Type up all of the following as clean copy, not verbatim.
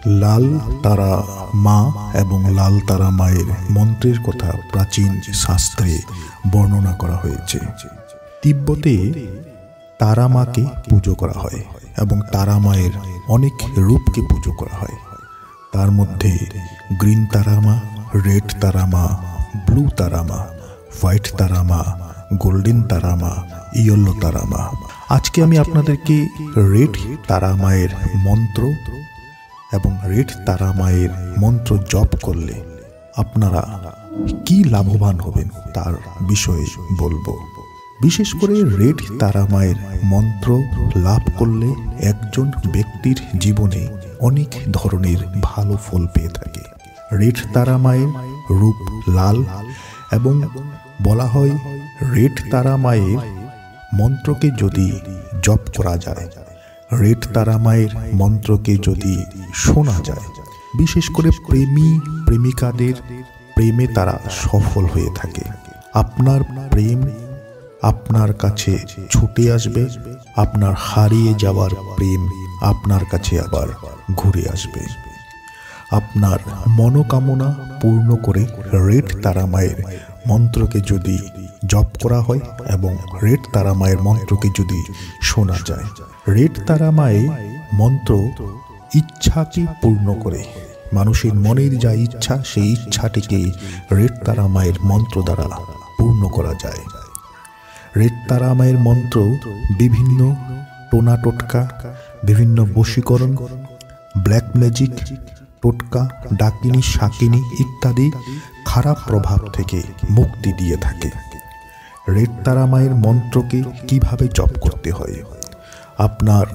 লাল তারা মা এবং লাল তারা মায়ের মন্ত্রের কথা প্রাচীন শাস্ত্রে বর্ণনা করা হয়েছে। তিব্বতে তারা মাকে পুজো করা হয় এবং তারা মায়ের অনেক রূপকে পুজো করা হয়। তার মধ্যে গ্রিন তারা মা, রেড তারা মা, ব্লু তারা মা, হোয়াইট তারা মা, গোল্ডেন তারা মা, ইয়েলো তারা মা। আজকে আমি আপনাদেরকে রেড তারা মায়ের মন্ত্র এবং রেড তারা মায়ের মন্ত্র জপ করলে আপনারা কি লাভবান হবেন তার বিষয়ে বলবো। বিশেষ করে রেড তারা মায়ের মন্ত্র লাভ করলে একজন ব্যক্তির জীবনে অনেক ধরনের ভালো ফল পেয়ে থাকে। রেড তারা মায়ের রূপ লাল এবং বলা হয় রেড তারা মায়ের মন্ত্রকে যদি জপ করা যায়, রেড তারা মায়ের মন্ত্রকে যদি শোনা যায়, বিশেষ করে প্রেমী প্রেমিকাদের প্রেমে তারা সফল হয়ে থাকে। আপনার প্রেম আপনার কাছে ছুটে আসবে, আপনার হারিয়ে যাওয়ার প্রেম আপনার কাছে আবার ঘুরে আসবে। আপনার মনোকামনা পূর্ণ করে রেড তারা মায়ের মন্ত্রকে যদি জপ করা হয় এবং রেড তারা মায়ের মন্ত্রকে যদি শোনা যায়, রেড তারা মায়ের মন্ত্র ইচ্ছাকে পূর্ণ করে। মানুষের মনের যা ইচ্ছা, সেই ইচ্ছাটিকে রেড তারা মায়ের মন্ত্র দ্বারা পূর্ণ করা যায়। রেড তারা মায়ের মন্ত্র বিভিন্ন টোনা টোটকা, বিভিন্ন বশীকরণ, ব্ল্যাক ম্যাজিক, টোটকা, ডাকিনী, শাকিনী ইত্যাদি খারাপ প্রভাব থেকে মুক্তি দিয়ে থাকে। রেড তারা মায়ের মন্ত্রকে কিভাবে জপ করতে হয়? আপনার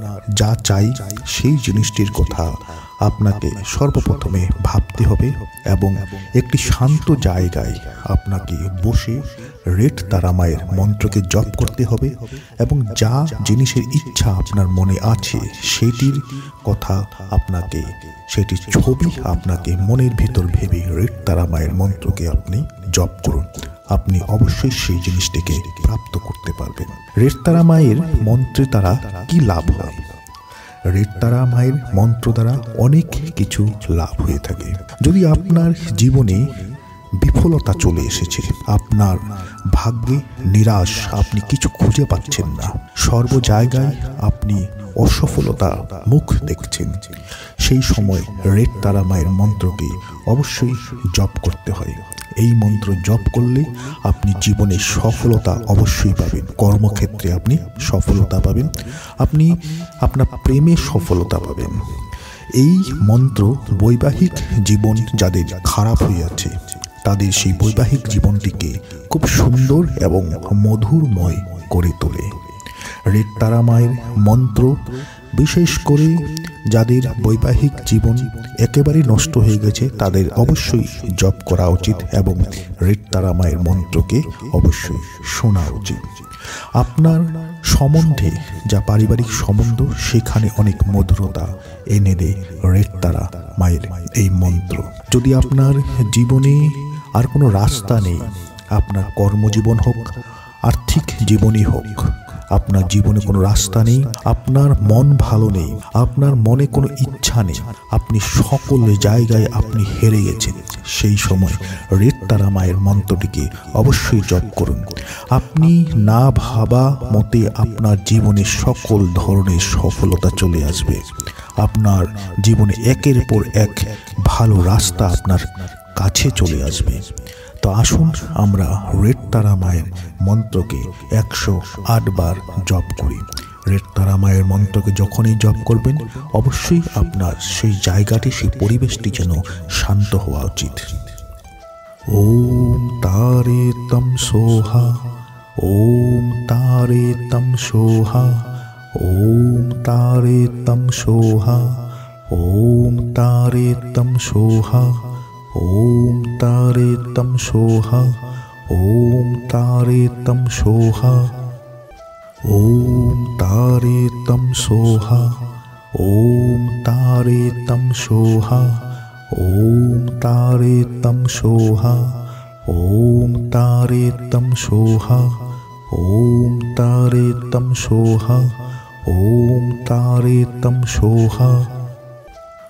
যা চাই সেই জিনিসটির কথা আপনাকে সর্বপ্রথমে ভাবতে হবে এবং একটি শান্ত জায়গায় আপনাকে বসে রেড তারা মায়ের মন্ত্রকে জপ করতে হবে এবং যা জিনিসের ইচ্ছা আপনার মনে আছে সেটির কথা আপনাকে, সেটির ছবি আপনাকে মনের ভিতর ভেবে রেড তারা মায়ের মন্ত্রকে আপনি জপ করুন। আপনি অবশ্যই সেই জিনিসটিকে প্রাপ্ত করতে পারবেন। রেড তারা মায়ের মন্ত্রে তারা কি লাভ হয়? রেড তারা মায়ের মন্ত্র দ্বারা অনেক কিছু লাভ হয়ে থাকে। যদি আপনার জীবনে বিফলতা চলে এসেছে, আপনার ভাগ্যে নিরাশ, আপনি কিছু খুঁজে পাচ্ছেন না, সর্ব জায়গায় আপনি অসফলতা মুখ দেখছেন, সেই সময় রেড তারা মায়ের মন্ত্রকে অবশ্যই জপ করতে হয়। এই মন্ত্র জপ করলে আপনি জীবনে সফলতা অবশ্যই পাবেন। কর্মক্ষেত্রে আপনি সফলতা পাবেন, আপনি আপনার প্রেমে সফলতা পাবেন। এই মন্ত্র বৈবাহিক জীবন যাদের খারাপ হয়ে আছে তাদের সেই বৈবাহিক জীবনটিকে খুব সুন্দর এবং মধুরময় করে তোলে। রেড তারা মায়ের মন্ত্র বিশেষ করে যাদের বৈবাহিক জীবন একেবারে নষ্ট হয়ে গেছে তাদের অবশ্যই জপ করা উচিত এবং রেড তারা মায়ের মন্ত্রকে অবশ্যই শোনা উচিত। আপনার সম্বন্ধে যা পারিবারিক সম্বন্ধ সেখানে অনেক মধুরতা এনে দেয় রেড তারা মায়ের এই মন্ত্র। যদি আপনার জীবনে আর কোনো রাস্তা নেই, আপনার কর্মজীবন হোক, আর্থিক জীবনই হোক, আপনার জীবনে কোনো রাস্তা নেই, আপনার মন ভালো নেই, আপনার মনে কোনো ইচ্ছা নেই, আপনি সকল জায়গায় আপনি হেরে গেছেন, সেই সময় রেড তারা মায়ের মন্ত্রটিকে অবশ্যই জপ করুন। আপনি না ভাবা মতে আপনার জীবনে সকল ধরনের সফলতা চলে আসবে। আপনার জীবনে একের পর এক ভালো রাস্তা আপনার কাছে চলে আসবে। তো আসুন আমরা রেড তারা মায়ের মন্ত্রকে 108 বার জপ করি। রেড তারা মায়ের মন্ত্রকে যখনই জপ করবেন অবশ্যই আপনার সেই জায়গাটি, সেই পরিবেশটি যেন শান্ত হওয়া উচিত। ওম তারে তম সোহা, ওম তারে তম সোহা, ওম তারে তম সোহা, ওম তারে তম সোহা, ওম তারে তম সোহা, ওম তারে তম সোহা, ওম তারে তম সোহা, ওম তারে তম সোহা, ওম তারে তম সোহা, ওম তারে তম সোহা, ওম তারে তম সোহা, ওম তারে তম সোহা,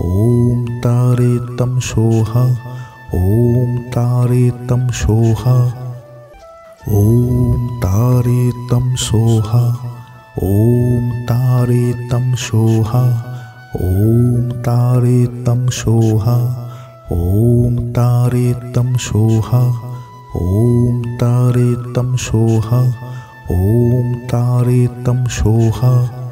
ॐ तारे तं सोहा ॐ तारे तं सोहा ॐ तारे तं सोहा ॐ तारे तं सोहा ॐ तारे तं सोहा ॐ तारे तं सोहा ॐ तारे तं सोहा ॐ तारे तं सोहा